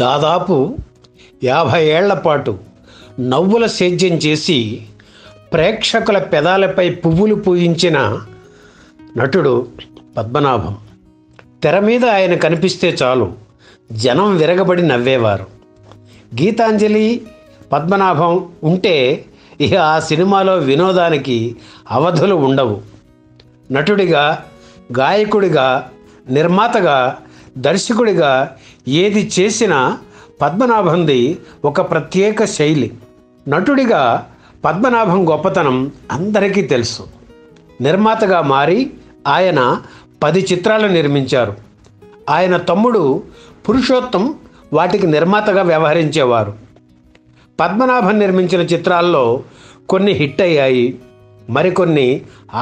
దాదాపు 50 ఏళ్ల పాటు నవ్వుల సేద్యం చేసి ప్రేక్షకుల పెదాలపై పువ్వులు పూయించిన నటుడు పద్మనాభం. తెర మీద ఆయన కనిపిస్తే చాలు జనం విరగబడి నవ్వేవారు. గీతాంజలి, పద్మనాభం ఉంటే ఇక ఆ సినిమాలో వినోదానికి అవధులు ఉండవు. నటుడిగా, గాయకుడిగా, నిర్మాతగా, దర్శకుడిగా ఏది చేసినా పద్మనాభంది ఒక ప్రత్యేక శైలి. నటుడిగా పద్మనాభం గొప్పతనం అందరికీ తెలుసు. నిర్మాతగా మారి ఆయన 10 చిత్రాలు నిర్మించారు. ఆయన తమ్ముడు పురుషోత్తం వాటికి నిర్మాతగా వ్యవహరించేవారు. పద్మనాభం నిర్మించిన చిత్రాల్లో కొన్ని హిట్ అయ్యాయి, మరికొన్ని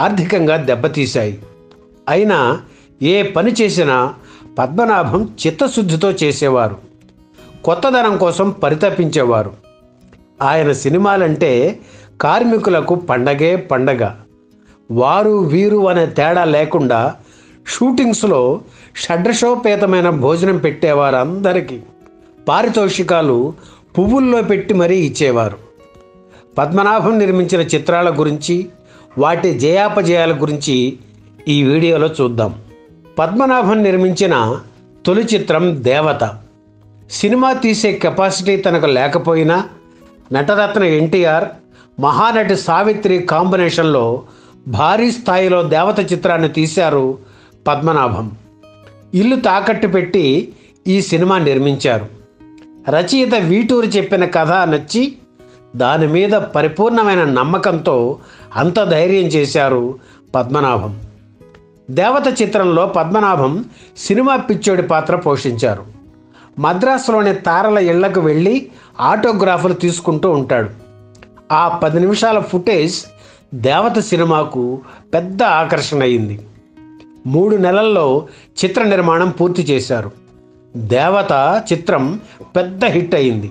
ఆర్థికంగా దెబ్బతీశాయి. అయినా ఏ పని చేసినా పద్మనాభం చిత్తశుద్ధితో చేసేవారు. కొత్తదనం కోసం పరితపించేవారు. ఆయన సినిమాలంటే కార్మికులకు పండగే పండగ. వారు వీరు అనే తేడా లేకుండా షూటింగ్స్లో షడ్రశోపేతమైన భోజనం పెట్టేవారు. అందరికీ పారితోషికాలు పువ్వుల్లో పెట్టి మరీ ఇచ్చేవారు. పద్మనాభం నిర్మించిన చిత్రాల గురించి, వాటి జయాపజయాల గురించి ఈ వీడియోలో చూద్దాం. పద్మనాభం నిర్మించిన తొలి చిత్రం దేవత. సినిమా తీసే కెపాసిటీ తనకు లేకపోయినా నటరత్న ఎన్టీఆర్, మహానటి సావిత్రి కాంబినేషన్లో భారీ స్థాయిలో దేవత చిత్రాన్ని తీశారు పద్మనాభం. ఇల్లు తాకట్టు పెట్టి ఈ సినిమా నిర్మించారు. రచయిత వీటూరు చెప్పిన కథ నచ్చి దాని మీద పరిపూర్ణమైన నమ్మకంతో అంత ధైర్యం చేశారు పద్మనాభం. దేవత చిత్రంలో పద్మనాభం సినిమా పిచ్చోడి పాత్ర పోషించారు. మద్రాసులోని తారల ఇళ్లకు వెళ్ళి ఆటోగ్రాఫ్లు తీసుకుంటూ ఉంటాడు. ఆ 10 నిమిషాల ఫుటేజ్ దేవత సినిమాకు పెద్ద ఆకర్షణ అయింది. 3 నెలల్లో చిత్ర నిర్మాణం పూర్తి చేశారు. దేవత చిత్రం పెద్ద హిట్ అయింది.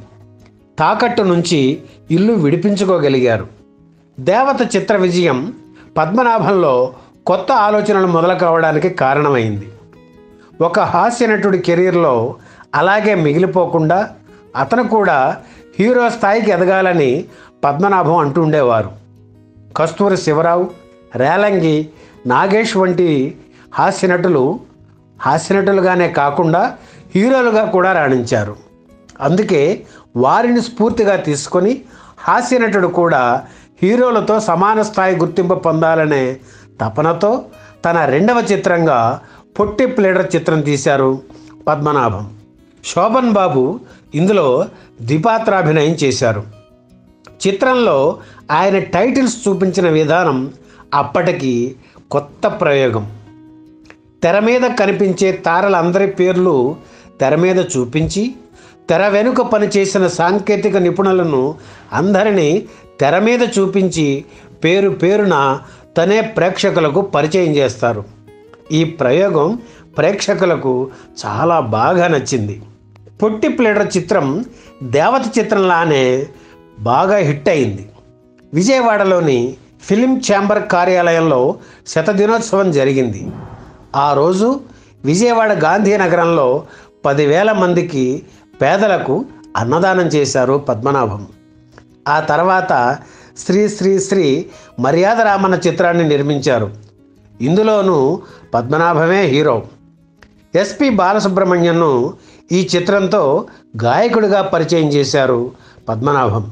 తాకట్టు నుంచి ఇల్లు విడిపించుకోగలిగారు. దేవత చిత్ర విజయం పద్మనాభంలో కొత్త ఆలోచనలు మొదలు కావడానికి కారణమైంది. ఒక హాస్య నటుడి కెరీర్లో అలాగే మిగిలిపోకుండా అతను కూడా హీరో స్థాయికి ఎదగాలని పద్మనాభం అంటూ ఉండేవారు. కస్తూరి శివరావు, రేలంగి, నాగేష్ వంటి హాస్యనటులుగానే కాకుండా హీరోలుగా కూడా రాణించారు. అందుకే వారిని స్ఫూర్తిగా తీసుకొని హాస్యనటుడు కూడా హీరోలతో సమాన స్థాయి గుర్తింపు పొందాలనే తపనతో తన 2వ చిత్రంగా పొట్టి ప్లేడర్ చిత్రం తీశారు పద్మనాభం. శోభన్ బాబు ఇందులో ద్విపాత్రాభినయం చేశారు. చిత్రంలో ఆయన టైటిల్స్ చూపించిన విధానం అప్పటికి కొత్త ప్రయోగం. తెర మీద కనిపించే తారలందరి పేర్లు తెర మీద చూపించి, తెర వెనుక పనిచేసిన సాంకేతిక నిపుణులను అందరినీ తెర మీద చూపించి పేరు పేరున తనే ప్రేక్షకులకు పరిచయం చేస్తారు. ఈ ప్రయోగం ప్రేక్షకులకు చాలా బాగా నచ్చింది. పొట్టి ప్లేడర్ చిత్రం దేవత చిత్రంలానే బాగా హిట్ అయింది. విజయవాడలోని ఫిలిం ఛాంబర్ కార్యాలయంలో శతదినోత్సవం జరిగింది. ఆ రోజు విజయవాడ గాంధీనగరంలో 10,000 మందికి పేదలకు అన్నదానం చేశారు పద్మనాభం. ఆ తర్వాత శ్రీ శ్రీ శ్రీ మర్యాద రామన్న చిత్రాన్ని నిర్మించారు. ఇందులోనూ పద్మనాభమే హీరో. ఎస్పి బాలసుబ్రహ్మణ్యంను ఈ చిత్రంతో గాయకుడిగా పరిచయం చేశారు పద్మనాభం.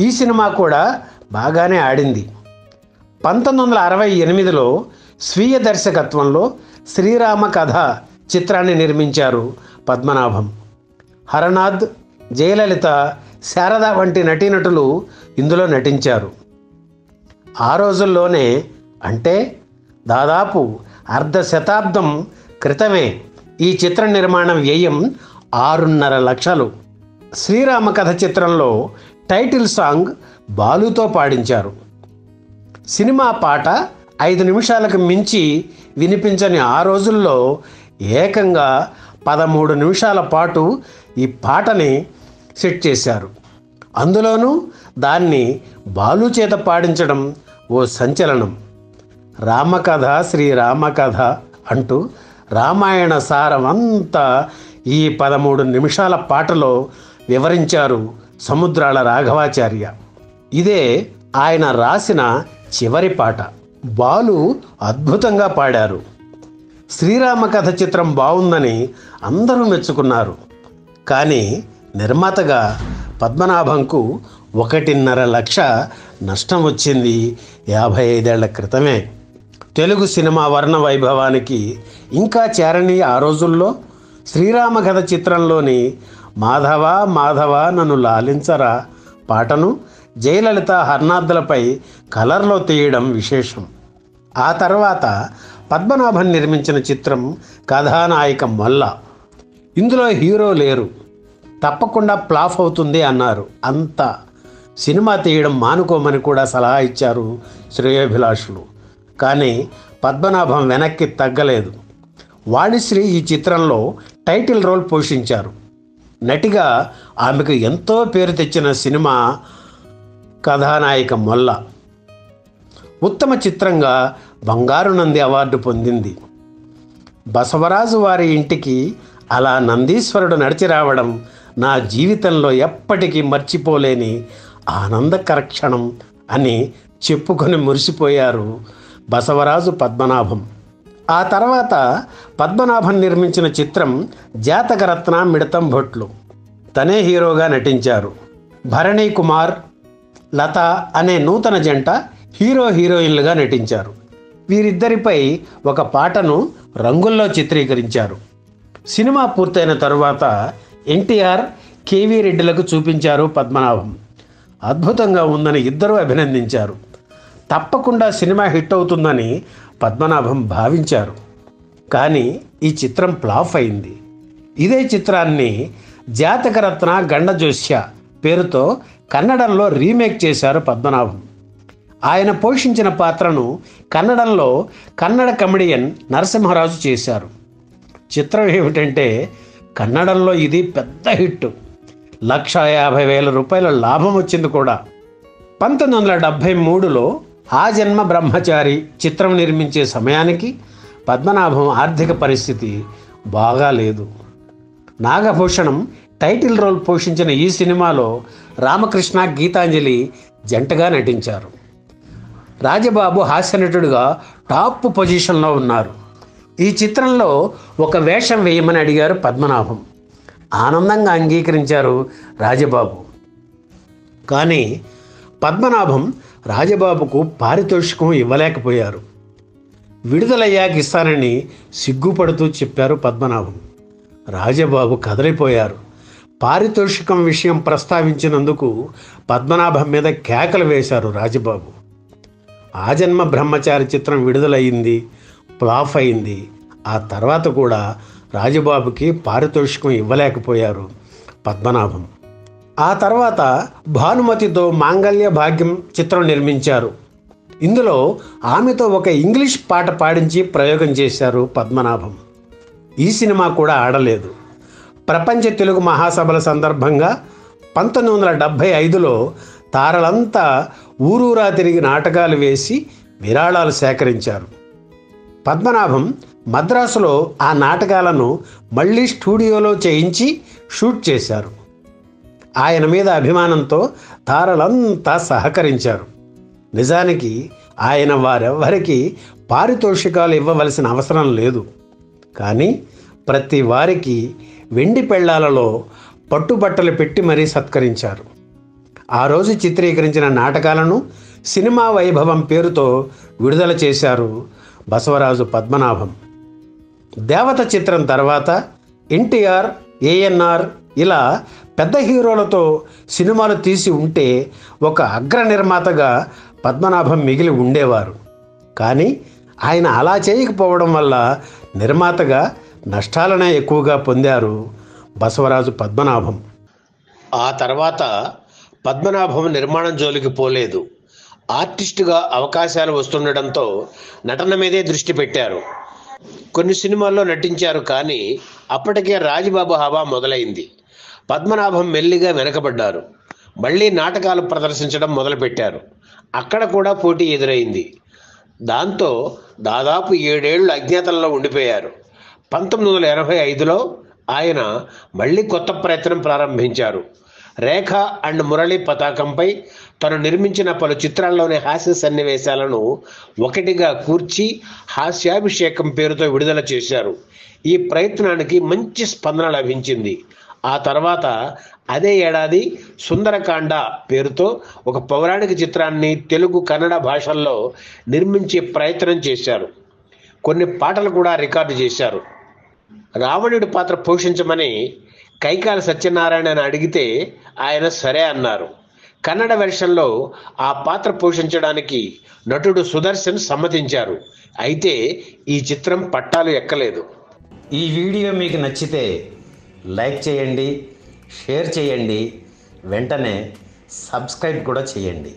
ఈ సినిమా కూడా బాగానే ఆడింది. 1968లో స్వీయ దర్శకత్వంలో శ్రీరామ కథ చిత్రాన్ని నిర్మించారు పద్మనాభం. హరనాథ్, జయలలిత, శారద వంటి నటీనటులు ఇందులో నటించారు. ఆ రోజుల్లోనే, అంటే దాదాపు అర్ధ శతాబ్దం క్రితమే ఈ చిత్ర నిర్మాణం వ్యయం 6.5 లక్షలు. శ్రీరామ కథ చిత్రంలో టైటిల్ సాంగ్ బాలుతో పాడించారు. సినిమా పాట 5 నిమిషాలకు మించి వినిపించని ఆ రోజుల్లో ఏకంగా 13 నిమిషాల పాటు ఈ పాటని సెట్ చేశారు. అందులోనూ దాన్ని బాలు చేత పాడించడం ఓ సంచలనం. రామకథ శ్రీరామకథ అంటూ రామాయణ సారం అంతా ఈ 13 నిమిషాల పాటలో వివరించారు సముద్రాల రాఘవాచార్య. ఇదే ఆయన రాసిన చివరి పాట. బాలు అద్భుతంగా పాడారు. శ్రీరామ కథ చిత్రం బాగుందని అందరూ మెచ్చుకున్నారు. కానీ నిర్మాతగా పద్మనాభంకు 1.5 లక్ష నష్టం వచ్చింది 55 ఏళ్ల క్రితమే. తెలుగు సినిమా వర్ణ వైభవానికి ఇంకా చేరని ఆ రోజుల్లో శ్రీరామ కథ చిత్రంలోని మాధవ మాధవ నన్ను లాలించరా పాటను జయలలిత హర్నాథ్లపై కలర్లో తీయడం విశేషం. ఆ తర్వాత పద్మనాభన్ నిర్మించిన చిత్రం కథానాయిక మొల్ల. ఇందులో హీరో లేరు, తప్పకుండా ఫ్లాప్ అవుతుంది అన్నారు. అంతా సినిమా తీయడం మానుకోమని కూడా సలహా ఇచ్చారు శ్రేయోభిలాషులు. కానీ పద్మనాభం వెనక్కి తగ్గలేదు. వాణిశ్రీ ఈ చిత్రంలో టైటిల్ రోల్ పోషించారు. నటిగా ఆమెకు ఎంతో పేరు తెచ్చిన సినిమా కథానాయిక మొల్ల. ఉత్తమ చిత్రంగా బంగారు నంది అవార్డు పొందింది. బసవరాజు వారి ఇంటికి అలా నందీశ్వరుడు నడిచి రావడం నా జీవితంలో ఎప్పటికీ మర్చిపోలేని ఆనందకర క్షణం అని చెప్పుకొని మురిసిపోయారు బసవరాజు పద్మనాభం. ఆ తర్వాత పద్మనాభం నిర్మించిన చిత్రం జాతకరత్న మిడతం భొట్లు. తనే హీరోగా నటించారు. భరణీ కుమార్, లత అనే నూతన జంట హీరో హీరోయిన్లుగా నటించారు. వీరిద్దరిపై ఒక పాటను రంగుల్లో చిత్రీకరించారు. సినిమా పూర్తయిన తరువాత ఎన్టీఆర్, కేవీ రెడ్డిలకు చూపించారు పద్మనాభం. అద్భుతంగా ఉందని ఇద్దరూ అభినందించారు. తప్పకుండా సినిమా హిట్ అవుతుందని పద్మనాభం భావించారు. కానీ ఈ చిత్రం ఫ్లాప్ అయింది. ఇదే చిత్రాన్ని జాతకరత్న గండజోస్య పేరుతో కన్నడంలో రీమేక్ చేశారు పద్మనాభం. ఆయన పోషించిన పాత్రను కన్నడంలో కన్నడ కమెడియన్ నరసింహరాజు చేశారు. చిత్రం ఏమిటంటే కన్నడంలో ఇది పెద్ద హిట్. 1,50,000 రూపాయల లాభం వచ్చింది కూడా. 1973లో ఆ జన్మ బ్రహ్మచారి చిత్రం నిర్మించే సమయానికి పద్మనాభం ఆర్థిక పరిస్థితి బాగాలేదు. నాగభూషణం టైటిల్ రోల్ పోషించిన ఈ సినిమాలో రామకృష్ణ, గీతాంజలి జంటగా నటించారు. రాజబాబు హాస్యనటుడుగా టాప్ పొజిషన్లో ఉన్నారు. ఈ చిత్రంలో ఒక వేషం వేయమని అడిగారు పద్మనాభం. ఆనందంగా అంగీకరించారు రాజబాబు. కానీ పద్మనాభం రాజబాబుకు పారితోషికం ఇవ్వలేకపోయారు. విడుదలయ్యాక ఇస్తానని సిగ్గుపడుతూ చెప్పారు పద్మనాభం. రాజబాబు కదలిపోయారు. పారితోషికం విషయం ప్రస్తావించినందుకు పద్మనాభం మీద కేకలు వేశారు రాజబాబు. ఆ జన్మ బ్రహ్మచారి చిత్రం విడుదలయ్యింది, ఫ్లాప్ అయింది. ఆ తర్వాత కూడా రాజబాబుకి పారితోషికం ఇవ్వలేకపోయారు పద్మనాభం. ఆ తర్వాత భానుమతితో మాంగళ్య భాగ్యం చిత్రం నిర్మించారు. ఇందులో ఆమెతో ఒక ఇంగ్లీష్ పాట పాడించి ప్రయోగం చేశారు పద్మనాభం. ఈ సినిమా కూడా ఆడలేదు. ప్రపంచ తెలుగు మహాసభల సందర్భంగా 1975లో తారలంతా ఊరూరా తిరిగి నాటకాలు వేసి విరాళాలు సేకరించారు. పద్మనాభం మద్రాసులో ఆ నాటకాలను మళ్ళీ స్టూడియోలో చేయించి షూట్ చేశారు. ఆయన మీద అభిమానంతో తారలంతా సహకరించారు. నిజానికి ఆయన వారెవ్వరికీ పారితోషికాలు ఇవ్వవలసిన అవసరం లేదు. కానీ ప్రతి వారికి వెండి పెళ్ళాలలో పట్టుబట్టలు పెట్టి మరీ సత్కరించారు. ఆ రోజు చిత్రీకరించిన నాటకాలను సినిమా వైభవం పేరుతో విడుదల చేశారు బసవరాజు పద్మనాభం. దేవత చిత్రం తర్వాత ఎన్టీఆర్, ఏఎన్ఆర్ ఇలా పెద్ద హీరోలతో సినిమాలు తీసి ఉంటే ఒక అగ్ర నిర్మాతగా పద్మనాభం మిగిలి ఉండేవారు. కానీ ఆయన అలా చేయకపోవడం వల్ల నిర్మాతగా నష్టాలనే ఎక్కువగా పొందారు బసవరాజు పద్మనాభం. ఆ తర్వాత పద్మనాభం నిర్మాణం జోలికి పోలేదు. ఆర్టిస్టుగా అవకాశాలు వస్తుండడంతో నటన మీదే దృష్టి పెట్టారు. కొన్ని సినిమాల్లో నటించారు. కానీ అప్పటికే రాజబాబు హవా మొదలైంది. పద్మనాభం మెల్లిగా వెనకబడ్డారు. మళ్ళీ నాటకాలు ప్రదర్శించడం మొదలుపెట్టారు. అక్కడ కూడా పోటీ ఎదురైంది. దాంతో దాదాపు 7 ఏళ్ళు అజ్ఞాతంలో ఉండిపోయారు. 1985లో ఆయన మళ్ళీ కొత్త ప్రయత్నం ప్రారంభించారు. రేఖ అండ్ మురళి పతాకంపై తను నిర్మించిన పలు చిత్రాల్లోని హాస్య సన్నివేశాలను ఒకటిగా కూర్చి హాస్యాభిషేకం పేరుతో విడుదల చేశారు. ఈ ప్రయత్నానికి మంచి స్పందన లభించింది. ఆ తర్వాత అదే ఏడాది సుందరకాండ పేరుతో ఒక పౌరాణిక చిత్రాన్ని తెలుగు, కన్నడ భాషల్లో నిర్మించే ప్రయత్నం చేశారు. కొన్ని పాటలు కూడా రికార్డు చేశారు. రావణుడి పాత్ర పోషించమని కైకాల సత్యనారాయణని అడిగితే ఆయన సరే అన్నారు. కన్నడ వెర్షన్లో ఆ పాత్ర పోషించడానికి నటుడు సుదర్శన్ సమ్మతించారు. అయితే ఈ చిత్రం పట్టాలు ఎక్కలేదు. ఈ వీడియో మీకు నచ్చితే లైక్ చేయండి, షేర్ చేయండి, వెంటనే సబ్స్క్రైబ్ కూడా చేయండి.